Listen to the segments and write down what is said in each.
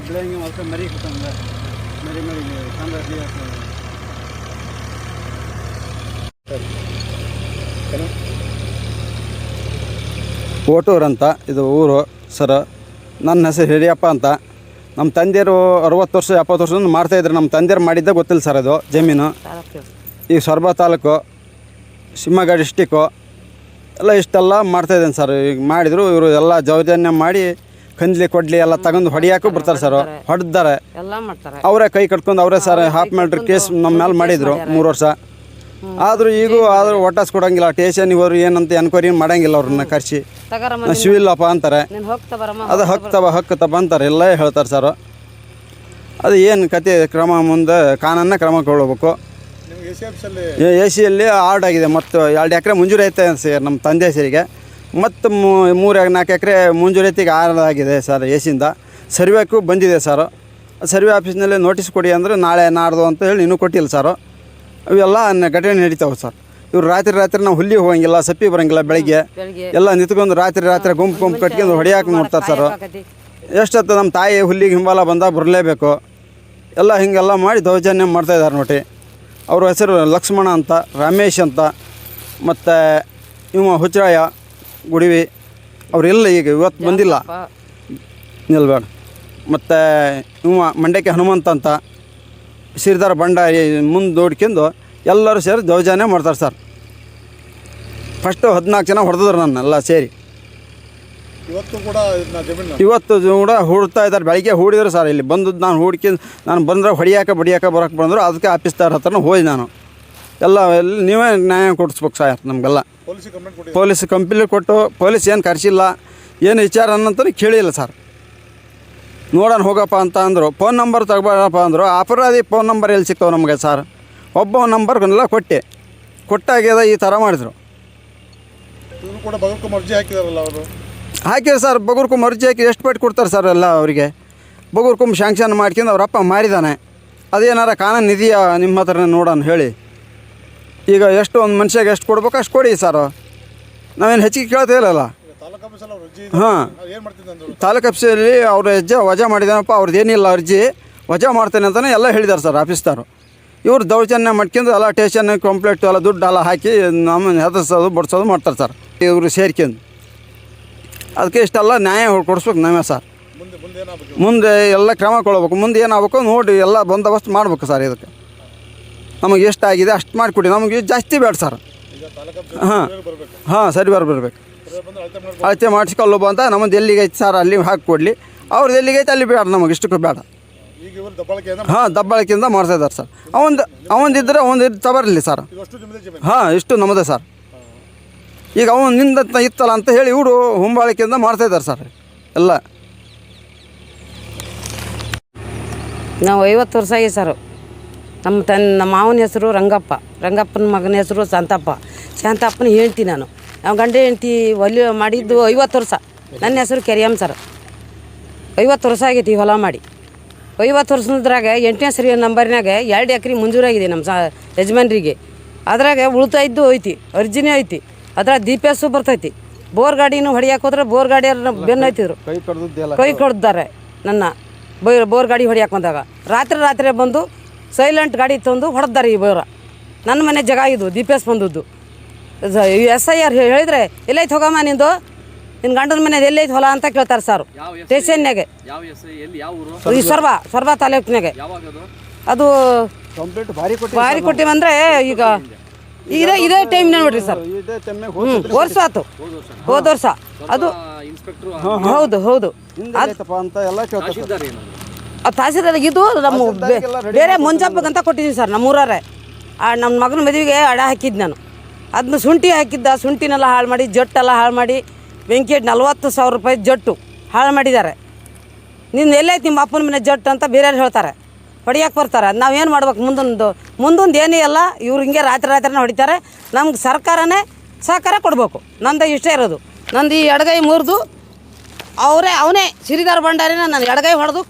ಬೆಳಗ್ಗೆ ವರ್ಷ ಮರಿ ಕೊಟ್ಟಂಗ ಮರಿ ಓಟೂರು ಅಂತ ಇದು ಊರು ಸರ್. ನನ್ನ ಹೆಸರು ಹಿರಿಯಪ್ಪ ಅಂತ. ನಮ್ಮ ತಂದೆಯರು 60 ವರ್ಷ 70 ವರ್ಷದಿಂದ ಮಾಡ್ತಾಯಿದ್ರು. ನಮ್ಮ ತಂದೆಯರು ಮಾಡಿದ್ದೇ ಗೊತ್ತಿಲ್ಲ ಸರ್. ಅದು ಜಮೀನು ಈ ಸೊರಬ ತಾಲೂಕು ಶಿವಮೊಗ್ಗ ಡಿಸ್ಟಿಕ್ಕು ಎಲ್ಲ ಇಷ್ಟೆಲ್ಲ ಮಾಡ್ತಾಯಿದ್ದೇನೆ ಸರ್. ಈಗ ಮಾಡಿದರು ಇವರು ಎಲ್ಲ ಜೌಜನ್ಯ ಮಾಡಿ ಕಂಜ್ಲಿ ಕೊಡ್ಲಿ ಎಲ್ಲ ತಗೊಂಡು ಹೊಡಿಯಾಕು ಬರ್ತಾರೆ ಸರ್. ಹೊಡೆದಾರೆ ಅವರೇ ಕೈ ಕಟ್ಕೊಂಡು ಅವರೇ ಸರ್ ಹಾಫ್ ಮಾಡ್ರಿ ಕೇಸ್ ನಮ್ಮ ಮೇಲೆ ಮಾಡಿದರು 3 ವರ್ಷ. ಆದರೂ ಒಟ್ಟಾಸ್ ಕೊಡೋಂಗಿಲ್ಲ. ಟೇಷನ್ ಇವರು ಏನಂತ ಎನ್ಕ್ವೈರಿ ಮಾಡೋಂಗಿಲ್ಲ. ಅವ್ರನ್ನ ಕರೆಸಿ ಶಿವಿಲ್ಲಪ್ಪ ಅಂತಾರೆ. ಅದು ಹಕ್ತವ ಅಂತಾರೆ. ಎಲ್ಲ ಹೇಳ್ತಾರೆ ಸರ್. ಅದು ಏನು ಕತೆ ಕ್ರಮ ಮುಂದೆ ಕಾನೂನ ಕ್ರಮ ಕೊಡಬೇಕು. ಎ ಸಿಯಲ್ಲಿ ಆರ್ಡ್ ಆಗಿದೆ. ಮತ್ತು 2 ಎಕರೆ ಮಂಜೂರು ಐತೆ ಸರ್ ನಮ್ಮ ತಂದೆ ಹೆಸರಿಗೆ. ಮತ್ತು 3-4 ಎಕರೆ ಮಂಜೂರೈತಿಗೆ ಆಗಿದೆ ಸರ್ ಎ ಸಿಯಿಂದ. ಸರ್ವೇಕ್ಕೂ ಬಂದಿದೆ ಸರ್. ಸರ್ವೆ ಆಫೀಸ್ನಲ್ಲಿ ನೋಟಿಸ್ ಕೊಡಿ ಅಂದರೆ ನಾಳೆ ನಾಡ್ದು ಅಂತ ಹೇಳಿ ಇನ್ನೂ ಕೊಟ್ಟಿಲ್ಲ ಸರ್. ಅವೆಲ್ಲ ಘಟನೆ ನಡೀತಾವೆ ಸರ್. ಇವ್ರು ರಾತ್ರಿ ನಾವು ಹುಲ್ಲಿಗೆ ಹೋಗಂಗಿಲ್ಲ, ಸಪ್ಪಿ ಬರೋಂಗಿಲ್ಲ. ಬೆಳಗ್ಗೆ ಎಲ್ಲ ನಿಂತ್ಕೊಂಡು ರಾತ್ರಿ ಗುಂಪು ಕಟ್ಕೊಂಡು ಹೊಡಿಯಾಕೆ ನೋಡ್ತಾರೆ ಸರ್. ಎಷ್ಟೊತ್ತು ನಮ್ಮ ತಾಯಿ ಹುಲ್ಲಿಗೆ ಹಿಂಬಾಲ ಬಂದಾಗ ಬರಲೇಬೇಕು. ಎಲ್ಲ ಹೀಗೆಲ್ಲ ಮಾಡಿ ದೌರ್ಜನ್ಯ ಮಾಡ್ತಾಯಿದ್ದಾರೆ ನೋಡಿ. ಅವ್ರ ಹೆಸರು ಲಕ್ಷ್ಮಣ ಅಂತ, ರಮೇಶ್ ಅಂತ, ಮತ್ತು ಇವ ಹುಚ್ಚರಾಯ ಗುಡಿವಿ ಅವರೆಲ್ಲ ಈಗ ಇವತ್ತು ಬಂದಿಲ್ಲ ನಿಲ್ಬೇಡ. ಮತ್ತು ಇವ ಮಂಡ್ಯಕ್ಕೆ ಹನುಮಂತ ಅಂತ, ಶ್ರೀಧರ ಭಂಡಾರಿ ಮುಂದೆ ನೋಡ್ಕೊಂಡು ಎಲ್ಲರೂ ಸೇರಿ ದೌರ್ಜನ್ಯ ಮಾಡ್ತಾರೆ ಸರ್. ಫಸ್ಟು 14 ಜನ ಹೊಡೆದ್ರು ನನ್ನೆಲ್ಲ ಸೇರಿ. ಇವತ್ತು ಕೂಡ ಹೂಡ್ತಾ ಇದ್ದಾರೆ. ಬೆಳಗ್ಗೆ ಹೂಡಿದ್ರು ಸರ್. ಇಲ್ಲಿ ಬಂದದ್ದು ನಾನು ಬಂದರೆ ಹೊಡಿಯಾಕೆ ಬರೋಕ್ಕೆ ಬಂದರು. ಅದಕ್ಕೆ ಆಫೀಸ್ದಾರ ಹತ್ರನೂ ಹೋಗಿ ನಾನು ಎಲ್ಲ ನೀವೇ ನ್ಯಾಯ ಕೊಡಿಸ್ಬೇಕು ಸರ್ ನಮಗೆಲ್ಲ. ಪೊಲೀಸ್ ಕಂಪ್ಲೇಂಟ್ ಕೊಟ್ಟು ಪೊಲೀಸ್ ಏನು ಕರೆಸಿಲ್ಲ, ಏನು ವಿಚಾರ ಅನ್ನಂತಲೂ ಕೇಳಿಲ್ಲ ಸರ್. ನೋಡೋಣ ಹೋಗಪ್ಪ ಅಂತ ಅಂದರು. ಫೋನ್ ನಂಬರ್ ತಗೋಬೇಡಪ್ಪ ಅಂದರು. ಅಪರಾಧಿ ಫೋನ್ ನಂಬರ್ ಎಲ್ಲಿ ಸಿಗ್ತಾವೆ ನಮಗೆ ಸರ್? ಒಬ್ಬ ನಂಬರ್ಗೆಲ್ಲ ಕೊಟ್ಟಾಗ್ಯದ ಈ ಥರ ಮಾಡಿದರು. ಹಾಕಿದ್ರು ಸರ್. ಬಗರ್ಕುಮ್ ಅರ್ಜಿ ಹಾಕಿ ಎಷ್ಟು ಪೇಟ್ ಕೊಡ್ತಾರೆ ಸರ್ ಎಲ್ಲ ಅವರಿಗೆ. ಬಗರ್ಕುಮ್ ಶಾಂಕ್ಷನ್ ಮಾಡ್ಕೊಂಡು ಅವರಪ್ಪ ಮಾರಿದ್ದಾನೆ. ಅದೇನಾರ ಕಾನೂನು ಇದೆಯಾ ನಿಮ್ಮ ಹತ್ರ ನೋಡೋಣ ಹೇಳಿ. ಈಗ ಎಷ್ಟು ಒಂದು ಮನುಷ್ಯಗೆ ಎಷ್ಟು ಕೊಡ್ಬೇಕು ಅಷ್ಟು ಕೊಡಿ ಸರ್. ನಾವೇನು ಹೆಚ್ಚಿಗೆ ಕೇಳ್ತಾ ಇಲ್ಲಲ್ಲ. ಹಾಂ, ತಾಲೂಕು ಆಫೀಸಲ್ಲಿ ಅವ್ರ ವಜಾ ಮಾಡಿದಾನಪ್ಪ. ಅವ್ರದ್ದು ಏನಿಲ್ಲ ಅರ್ಜಿ, ವಜಾ ಮಾಡ್ತೇನೆ ಅಂತಲೇ ಎಲ್ಲ ಹೇಳಿದ್ದಾರೆ ಸರ್ ಆಫೀಸ್ದಾರು. ಇವ್ರು ದೌರ್ಜನ್ಯ ಮಾಡ್ಕೊಂಡು ಎಲ್ಲ ಟೇಷನ್ ಕಂಪ್ಲೇಂಟ್ ಎಲ್ಲ ದುಡ್ಡು ಎಲ್ಲ ಹಾಕಿ ನಮ್ಮನ್ನು ಹೆದರ್ಸೋದು ಬಡ್ಸೋದು ಮಾಡ್ತಾರೆ ಸರ್. ಇವರು ಸೇರ್ಕೊಂಡು ಅದಕ್ಕೆ ಇಷ್ಟೆಲ್ಲ ನ್ಯಾಯ ಕೊಡಿಸ್ಬೇಕು ನಾವೇ ಸರ್. ಮುಂದೆ ಎಲ್ಲ ಕ್ರಮ ಕೊಡಬೇಕು. ಮುಂದೆ ಏನಾಗಬೇಕು ನೋಡಿ ಎಲ್ಲ ಬಂದೋಬಸ್ತ್ ಮಾಡ್ಬೇಕು ಸರ್. ಇದಕ್ಕೆ ನಮಗೆ ಎಷ್ಟಾಗಿದೆ ಅಷ್ಟು ಮಾಡಿಕೊಡಿ. ನಮಗೆ ಜಾಸ್ತಿ ಬೇಡ ಸರ್. ಹಾಂ ಸರಿ ಬರಬೇಕು. ಅಳತೆ ಮಾಡಿಸ್ಕೊಳ್ಳೋಬ ಅಂತ ನಮ್ಮದು ಎಲ್ಲಿಗೈತೆ ಸರ್ ಅಲ್ಲಿ ಹಾಕಿಕೊಡ್ಲಿ. ಅವ್ರದ್ದು ಎಲ್ಲಿಗೈತೆ ಅಲ್ಲಿ ಬೇಡ, ನಮಗೆ ಇಷ್ಟಕ್ಕೂ ಬೇಡ. ಹಾಂ, ದಬ್ಬಾಳಿಕೆಯಿಂದ ಮಾಡ್ತಾಯಿದ್ದಾರೆ ಸರ್. ಅವನದಿದ್ದರೆ ತಬರಲಿ ಸರ್. ಹಾಂ, ಇಷ್ಟು ನಮ್ಮದೇ ಸರ್. ಈಗ ನಿಂದ ಇತ್ತಲ್ಲ ಅಂತ ಹೇಳಿ ಇವರು ಹೊಂಬಾಳಿಕೆಯಿಂದ ಮಾಡ್ತಾಯಿದ್ದಾರೆ ಸರ್ ಎಲ್ಲ. ನಾವು 50 ವರ್ಷ ಆಗಿ ಸರ್. ನಮ್ಮ ಮಾವನ ಹೆಸರು ರಂಗಪ್ಪನ ಮಗನ ಹೆಸರು ಶಾಂತಪ್ಪನ ಹೆಂಡ್ತಿ ನಾನು. ನಾವು ಗಂಡ ಹೆಂಡ್ತಿ ಮಾಡಿದ್ದು 50 ವರ್ಷ. ನನ್ನ ಹೆಸರು ಕೆರಿಯಮ್ಮ ಸರ್. 50 ವರ್ಷ ಆಗೈತಿ ಹೊಲ ಮಾಡಿ. 50 ವರ್ಷದ್ರಾಗ 8ನೇ ಸರಿ ನಂಬರ್ನಾಗ 2 ಎಕರೆ ಮಂಜೂರಾಗಿದೆ ನಮ್ಮ ಯಜಮಾನ್ರಿಗೆ. ಅದ್ರಾಗ ಉಳಿತಾಯಿದ್ದು ಐತಿ, ಅರ್ಜಿನೇ ಐತಿ. ಅದ್ರಾಗ DPS ಬರ್ತೈತಿ. ಬೋರ್ ಗಾಡಿನೂ ಹೊಡಿಯಾಕೆ ಹೋದ್ರೆ ಬೋರ್ ಗಾಡಿಯವ್ರನ್ನ ಬೆನ್ನು ಐತಿದ್ರು, ಕೈ ಕೊಡ್ತಾರೆ ನನ್ನ. ಬೋರ್ ಗಾಡಿ ಹೊಡಿಯಾಕೆ ಬಂದಾಗ ರಾತ್ರಿ ಬಂದು ಸೈಲೆಂಟ್ ಗಾಡಿ ತಂದು ಹೊಡೆದಾರೆ ಈ ಬೋರ. ನನ್ನ ಮನೆ ಜಾಗ ಇದು DPS ಬಂದದ್ದು. SIR ಹೇಳಿದರೆ ಎಲ್ಲೈತೆ ಹೋಗಮ್ಮ ನಿಂದು, ನಿನ್ನ ಗಂಡನ ಮನೆಯದು ಎಲ್ಲೈತೆ ಹೊಲ ಅಂತ ಕೇಳ್ತಾರೆ ಸರ್ ಸ್ಟೇಷನ್ನಾಗೆ. ಈ ಸೊರಬ ತಾಲೂಕಿನಾಗೆ. ಅದು ಭಾರಿ ಕೊಟ್ಟಿವಂದರೆ ಈಗ ಇದೇ ಟೈಮ್ ನೋಡ್ರಿ ಸರ್. ವರ್ಷ ಆಯ್ತು, ಹೋದ ವರ್ಷ. ಅದು ಹೌದು ತಹಸೀಲ್ದಾರ್. ಇದು ನಮ್ಮ ಬೇರೆ ಮುಂಜಾಪಕ್ಕಂತ ಕೊಟ್ಟಿದ್ದೀವಿ ಸರ್. ನಮ್ಮೂರೇ ನಮ್ಮ ಮಗನ ಮದುವೆಗೆ ಅಡ ಹಾಕಿದ್ದು ನಾನು. ಅದನ್ನ ಶುಂಠಿ ಹಾಕಿದ್ದ. ಶುಂಠಿನೆಲ್ಲ ಹಾಳು ಮಾಡಿ, ಜಟ್ಟೆಲ್ಲ ಹಾಳು ಮಾಡಿ, ಬೆಂಕಿ 40,000 ರೂಪಾಯಿ ಜಟ್ಟು ಹಾಳು ಮಾಡಿದ್ದಾರೆ. ನಿನ್ನ ಎಲ್ಲೈತೆ ನಿಮ್ಮ ಅಪ್ಪನ ಮನೆ ಜಟ್ಟು ಅಂತ ಬೇರೆಯವ್ರು ಹೇಳ್ತಾರೆ, ಹೊಡಿಯೋಕೆ ಬರ್ತಾರೆ. ನಾವೇನು ಮಾಡ್ಬೇಕು? ಮುಂದೊಂದು ಏನೇ ಇಲ್ಲ. ಇವ್ರು ಹಿಂಗೆ ರಾತ್ರಿನೇ ಹೊಡಿತಾರೆ. ನಮ್ಗೆ ಸರ್ಕಾರನೇ ಸಹಕಾರ ಕೊಡಬೇಕು. ನಂದು ಇಷ್ಟೇ ಇರೋದು. ನಂದು ಈ ಎಡಗೈ ಮುರಿದು ಅವನೇ ಶ್ರೀಧರ ಭಂಡಾರಿನ ನಾನು ಎಡಗೈ ಹೊಡೆದು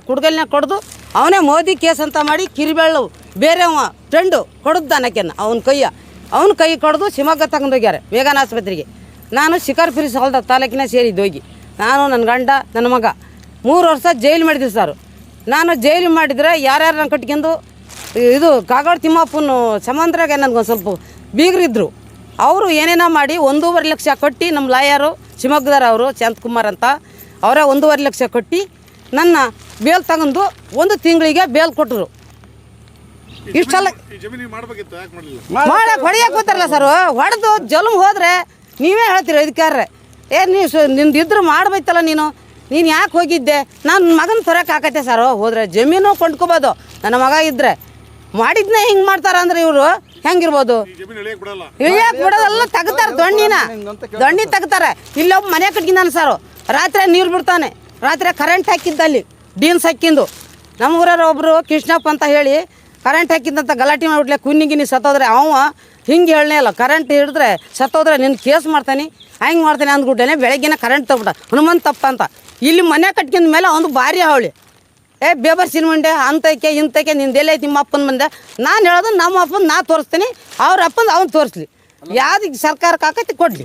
ಕುಡ್ಗಲ್ನ ಕೊಡ್ದು ಅವನೇ ಮೋದಿ ಕೇಸ್ ಅಂತ ಮಾಡಿ ಕಿರಿಬೆಳ್ಳು ಬೇರೆ ಫ್ರೆಂಡು ಹೊಡೆದಾನಕ್ಕೆನ್ನ ಅವನ ಕೈ ಕೊಡ್ದು ಶಿವಮೊಗ್ಗ ತಗೊಂಡೋಗ್ಯಾರೆ ಮೇಘನ ಆಸ್ಪತ್ರೆಗೆ. ನಾನು ಶಿಕಾರ್ಪುರಿ ತಾಲೂಕಿನ ಸೇರಿದ್ದು ಹೋಗಿ. ನಾನು ನನ್ನ ಗಂಡ ನನ್ನ ಮಗ 3 ವರ್ಷ ಜೈಲು ಮಾಡಿದ್ವಿ ಸರ್. ನಾನು ಜೈಲು ಮಾಡಿದ್ರೆ ಯಾರ್ಯಾರು ಕಟ್ಕೊಂಡು ಇದು ಕಾಗಡ ತಿಮ್ಮಪ್ಪನ ಸಮಂದ್ರಾಗ ನನಗೊಂದು ಸ್ವಲ್ಪ ಬೀಗರಿದ್ರು. ಅವರು ಏನೇನೋ ಮಾಡಿ 1.5 ಲಕ್ಷ ಕೊಟ್ಟು ನಮ್ಮ ಲಾಯರು ಶಿವಮೊಗ್ಗದಾರ ಅವರು ಶಾಂತಕುಮಾರ್ ಅಂತ ಅವರೇ 1.5 ಲಕ್ಷ ಕೊಟ್ಟು ನನ್ನ ಬೇಲ್ ತಗೊಂಡು 1 ತಿಂಗಳಿಗೆ ಬೇಲ್ ಕೊಟ್ಟರು. ಇಷ್ಟೆಲ್ಲ ಮಾಡಕ್ಕೆ ಹೊಡೆಯಕ್ಕೆ ಹೋಗ್ತಾರಲ್ಲ ಸರ್, ಹೊಡೆದು ಜಲ್ಮ್ ಹೋದರೆ ನೀವೇ ಹೇಳ್ತೀರಿ ಅಧಿಕಾರ್ರೆ, ನಿಂದು ಇದ್ರು ಮಾಡ್ಬೇಕಲ್ಲ ನೀನು ಯಾಕೆ ಹೋಗಿದ್ದೆ? ನನ್ನ ಮಗನ ತೊರಕ್ಕೆ ಹಾಕತ್ತೆ ಸರ್. ಹೋದರೆ ಜಮೀನು ಕೊಂಡ್ಕೋಬೋದು, ನನ್ನ ಮಗ ಇದ್ದರೆ. ಮಾಡಿದ್ನೇ ಹಿಂಗೆ ಮಾಡ್ತಾರ ಅಂದ್ರೆ ಇವರು ಹೆಂಗಿರ್ಬೋದು? ಇಳಿಯಕ್ಕೆ ಬಿಡೋದೆಲ್ಲ ತೆಗ್ತಾರೆ, ದೊಣ್ಣಿ ತೆಗ್ತಾರೆ. ಇಲ್ಲೊಬ್ಬ ಮನೆ ಕಟ್ಗಿದ್ದಾನೆ ಸರ್, ರಾತ್ರಿ ನೀರು ಬಿಡ್ತಾನೆ, ರಾತ್ರಿ ಕರೆಂಟ್ ಹಾಕಿದ್ದಲ್ಲಿ ಡೀನ್ಸ್ ಹಾಕಿಂದು. ನಮ್ಮ ಊರವ್ರು ಒಬ್ಬರು ಕೃಷ್ಣಪ್ಪ ಅಂತ ಹೇಳಿ ಕರೆಂಟ್ ಹಾಕಿದ್ದಂತ ಗಲಾಟೆ ಮಾಡಿಬಿಟ್ಲೆ, ಕುನ್ನಿಗಿನಿ ಸತ್ತೋದ್ರೆ ಅವ ಹಿಂಗೆ ಹೇಳನೇ ಇಲ್ಲ, ಕರೆಂಟ್ ಹಿಡಿದ್ರೆ ಸತ್ತೋದ್ರೆ ನಿನ್ನ ಕೇಸ್ ಮಾಡ್ತಾನೆ, ಹಂಗೆ ಮಾಡ್ತಾನೆ ಅಂದ್ಬಿಟ್ಟೇನೆ. ಬೆಳಗ್ಗೆನ ಕರೆಂಟ್ ತಗ್ಬಿಟ್ಟ ಹನುಮಂತಪ್ಪ ಅಂತ. ಇಲ್ಲಿ ಮನೆ ಕಟ್ಕೊಂಡ ಮೇಲೆ ಅವನು ಭಾರಿ ಅವಳಿ, ಬೇಬರ್ ಸಿನಿಮಂಡೆ ಅಂತೈಕೆ ಇಂತೈಕೆ ನಿಂದೆಲ್ಲ ಐತಿ ನಿಮ್ಮ ಅಪ್ಪನ ಬಂದೆ. ನಾನು ಹೇಳೋದು ನಮ್ಮ ಅಪ್ಪನ ನಾ ತೋರಿಸ್ತೀನಿ, ಅವ್ರ ಅಪ್ಪನ ಅವ್ನು ತೋರಿಸ್ಲಿ, ಯಾವ್ದು ಸರ್ಕಾರಕ್ಕೆ ಹಾಕೈತಿ ಕೊಡಲಿ.